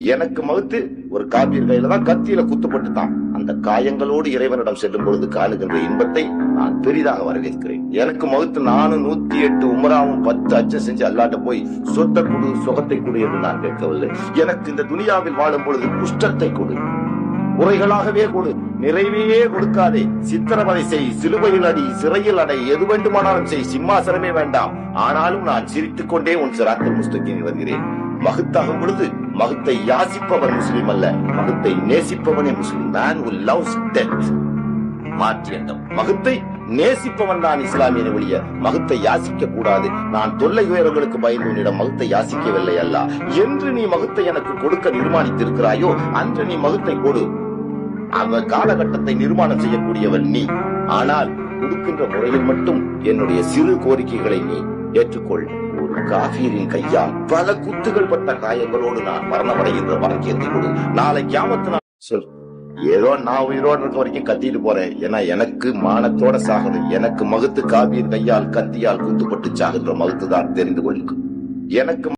எனக்கு மகுத்து ஒரு காபீர் கையில தான் கத்தியில குத்துப்பட்டு தான் அந்த காயங்களோடு இறைவனிடம் செல்லும் பொழுது காணுகின்ற இன்பத்தை நான் பெரிதாக வரவேற்கிறேன். எனக்கு மகுத்து நானும் 108 உம்ராவும் 10 அச்சம் செஞ்சு அல்லாட்ட போய் சொத்தை கொடு சுகத்தை கொடு என்று நான் கேட்கவில்லை. எனக்கு இந்த துனியாவில் வாழும் பொழுது குஷ்டத்தை கொடு, குறைகளாகவே கொடு, நிறைவே கொடுக்காதே. சித்திரவதை செய், சிலுவையில் அடி, சிறையில் அடை, எது வேண்டுமானாலும் செய், சிம்மாசனமே வேண்டாம். ஆனாலும் நான் சிரித்துக் கொண்டே உன் சிராத்தில் முஸ்தகீமில் வருகிறேன். மகுத்தாகும் பொழுது மகுத்தை யாசிப்பவன் முஸ்லிம் அல்ல, மகுத்தை நேசிப்பவனே முஸ்லிம். Man who loves death. மாற்றி எண்ணம். மகுத்தை நேசிப்பவன் தான் இஸ்லாமியனை ஒழிய மகுத்தை யாசிக்க கூடாது. நான் தொல்லை உயரங்களுக்கு பயந்து உன்னிடம் மகுத்தை யாசிக்கவில்லை அல்ல. என்று நீ மகுத்தை எனக்கு கொடுக்க நிர்மாணித்திருக்கிறாயோ அன்று நீ மகுத்தை கொடு. அந்த காலகட்டத்தை நிர்மாணம் செய்யக்கூடியவன் நீ. ஆனால் கொடுக்கின்ற முறையில் மட்டும் என்னுடைய சிறு கோரிக்கைகளை நீ ஏற்றுக்கொள். ஒரு காஃபிரின் கையால் பல குத்துகள் பட்ட காயங்களோடு நான் மரணமடைகின்ற பாக்கியத்தை கொடு. நாளை கியாமத்து நாள் சொல். ஏதோ நான் உயிரோடு இருக்க வரைக்கும் கத்திட்டு போறேன். ஏன்னா எனக்கு மானத்தோட சாகணும். எனக்கு மகுத்து காபீர் கையால் கத்தியால் குத்துப்பட்டு சாகின்ற மகுத்து தான் தெரிந்து கொள்ளும். எனக்கு